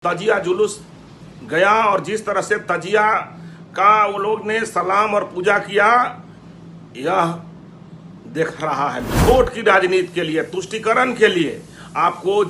तजिया जुलूस गया और जिस तरह से तजिया का वो लोग ने सलाम और पूजा किया, यह देख रहा है वोट की राजनीति के लिए, तुष्टीकरण के लिए। आपको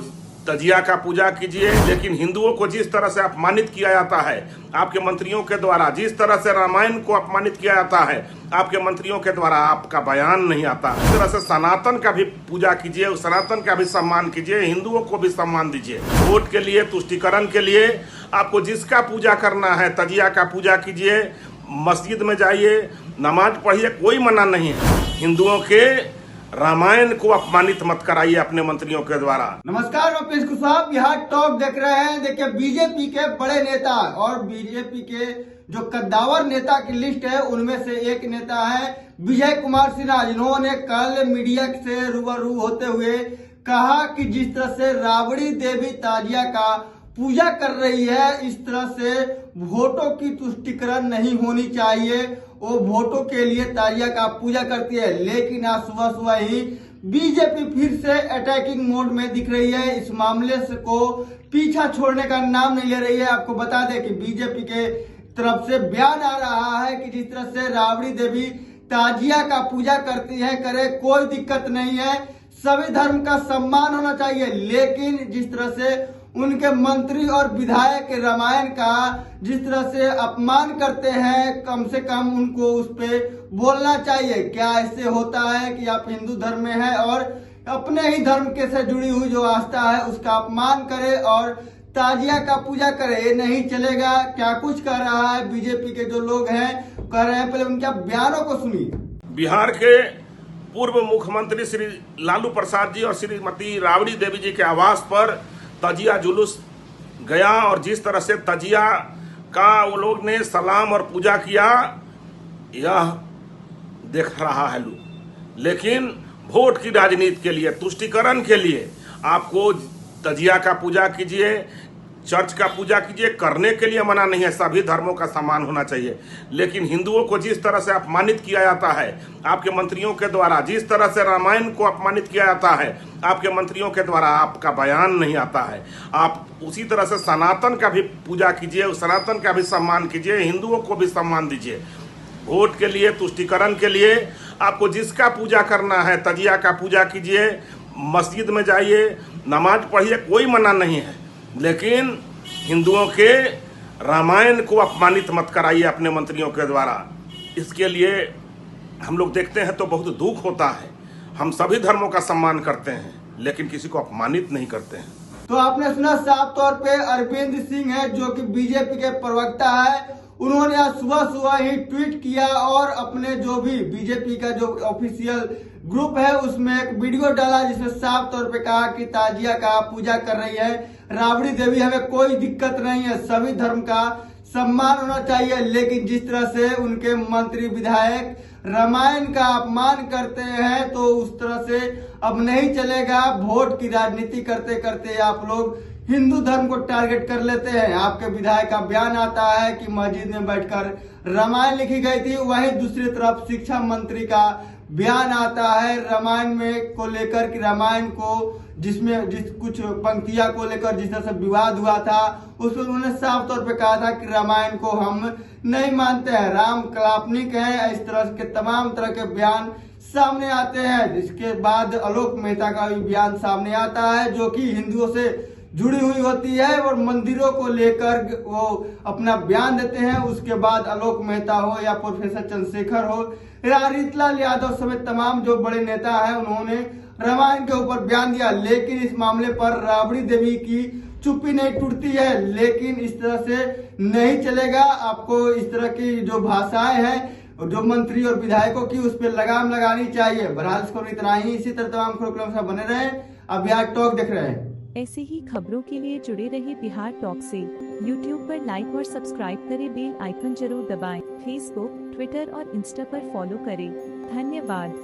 तजिया का पूजा कीजिए, लेकिन हिंदुओं को जिस तरह से अपमानित किया जाता है आपके मंत्रियों के द्वारा, जिस तरह से रामायण को अपमानित किया जाता है आपके मंत्रियों के द्वारा, आपका बयान नहीं आता। इस तरह से सनातन का भी पूजा कीजिए, सनातन का भी सम्मान कीजिए, हिंदुओं को भी सम्मान दीजिए। वोट के लिए, तुष्टीकरण के लिए आपको जिसका पूजा करना है, तजिया का पूजा कीजिए, मस्जिद में जाइए, नमाज पढ़िए, कोई मना नहीं है। हिंदुओं के रामायण को अपमानित मत कराइए अपने मंत्रियों के द्वारा। नमस्कार, मैं पीयूष कुशवाहा बिहार टॉक देख रहे हैं। देखिए, बीजेपी के बड़े नेता और बीजेपी के जो कद्दावर नेता की लिस्ट है उनमें से एक नेता है विजय कुमार सिन्हा, जिन्होंने कल मीडिया से रूबरू होते हुए कहा कि जिस तरह से राबड़ी देवी ताजिया का पूजा कर रही है, इस तरह से वोटों की तुष्टीकरण नहीं होनी चाहिए। वो वोटों के लिए ताजिया का पूजा करती है, लेकिन आज सुबह सुबह ही बीजेपी फिर से अटैकिंग मोड में दिख रही है। इस मामले से को पीछा छोड़ने का नाम नहीं ले रही है। आपको बता दें कि बीजेपी के तरफ से बयान आ रहा है कि जिस तरह से राबड़ी देवी ताजिया का पूजा करती है, करे, कोई दिक्कत नहीं है, सभी धर्म का सम्मान होना चाहिए। लेकिन जिस तरह से उनके मंत्री और विधायक रामायण का जिस तरह से अपमान करते हैं, कम से कम उनको उस पे बोलना चाहिए। क्या ऐसे होता है कि आप हिंदू धर्म में है और अपने ही धर्म के से जुड़ी हुई जो आस्था है उसका अपमान करे और ताजिया का पूजा करे? ये नहीं चलेगा। क्या कुछ कह रहा है बीजेपी के जो लोग हैं, कह रहे हैं, पहले उनके बयानों को सुनिए। बिहार के पूर्व मुख्यमंत्री श्री लालू प्रसाद जी और श्रीमती राबड़ी देवी जी के आवास पर तजिया जुलूस गया और जिस तरह से तजिया का वो लोग ने सलाम और पूजा किया, यह देख रहा है लोग। लेकिन वोट की राजनीति के लिए, तुष्टीकरण के लिए आपको तजिया का पूजा कीजिए, चर्च का पूजा कीजिए, करने के लिए मना नहीं है, सभी धर्मों का सम्मान होना चाहिए। लेकिन हिंदुओं को जिस तरह से अपमानित किया जाता है आपके मंत्रियों के द्वारा, जिस तरह से रामायण को अपमानित किया जाता है आपके मंत्रियों के द्वारा, आपका बयान नहीं आता है। आप उसी तरह से सनातन का भी पूजा कीजिए, सनातन का भी सम्मान कीजिए, हिंदुओं को भी सम्मान दीजिए। वोट के लिए, तुष्टीकरण के लिए आपको जिसका पूजा करना है, तजिया का पूजा कीजिए, मस्जिद में जाइए, नमाज पढ़िए, कोई मना नहीं है। लेकिन हिंदुओं के रामायण को अपमानित मत कराइए अपने मंत्रियों के द्वारा। इसके लिए हम लोग देखते हैं तो बहुत दुख होता है। हम सभी धर्मों का सम्मान करते हैं, लेकिन किसी को अपमानित नहीं करते हैं। तो आपने सुना, साफ तौर पे अरविंद सिंह है जो कि बीजेपी के प्रवक्ता है, उन्होंने आज सुबह सुबह ही ट्वीट किया और अपने जो भी बीजेपी का जो ऑफिशियल ग्रुप है उसमें एक वीडियो डाला जिसमें साफ तौर पे कहा कि ताजिया का पूजा कर रही है राबड़ी देवी, हमें कोई दिक्कत नहीं है, सभी धर्म का सम्मान होना चाहिए। लेकिन जिस तरह से उनके मंत्री विधायक रामायण का अपमान करते हैं तो उस तरह से अब नहीं चलेगा। वोट की राजनीति करते करते आप लोग हिंदू धर्म को टारगेट कर लेते हैं। आपके विधायक का बयान आता है कि मस्जिद में बैठकर रामायण लिखी गई थी, वहीं दूसरी तरफ शिक्षा मंत्री का बयान आता है रामायण में को लेकर कि रामायण को जिसमें कुछ पंक्तियां को लेकर जिस तरह से विवाद हुआ था, उसमें उन्होंने साफ तौर पे कहा था कि रामायण को हम नहीं मानते हैं, राम काल्पनिक है। इस तरह के तमाम तरह के बयान सामने आते हैं। इसके बाद आलोक मेहता का भी बयान सामने आता है जो कि हिंदुओं से जुड़ी हुई होती है और मंदिरों को लेकर वो अपना बयान देते हैं। उसके बाद आलोक मेहता हो या प्रोफेसर चंद्रशेखर हो या रीतलाल यादव समेत तमाम जो बड़े नेता हैं, उन्होंने रामायण के ऊपर बयान दिया। लेकिन इस मामले पर राबड़ी देवी की चुप्पी नहीं टूटती है। लेकिन इस तरह से नहीं चलेगा। आपको इस तरह की जो भाषाएं हैं जो मंत्री और विधायकों की, उस पर लगाम लगानी चाहिए। बहरहाल इसको इतना ही, इसी तरह तमाम खबरों से बने रहे। अब बिहार टॉक देख रहे हैं। ऐसे ही खबरों के लिए जुड़े रहिए बिहार टॉक से। यूट्यूब पर लाइक और सब्सक्राइब करें, बेल आइकन जरूर दबाएं। फेसबुक, ट्विटर और इंस्टा पर फॉलो करें। धन्यवाद।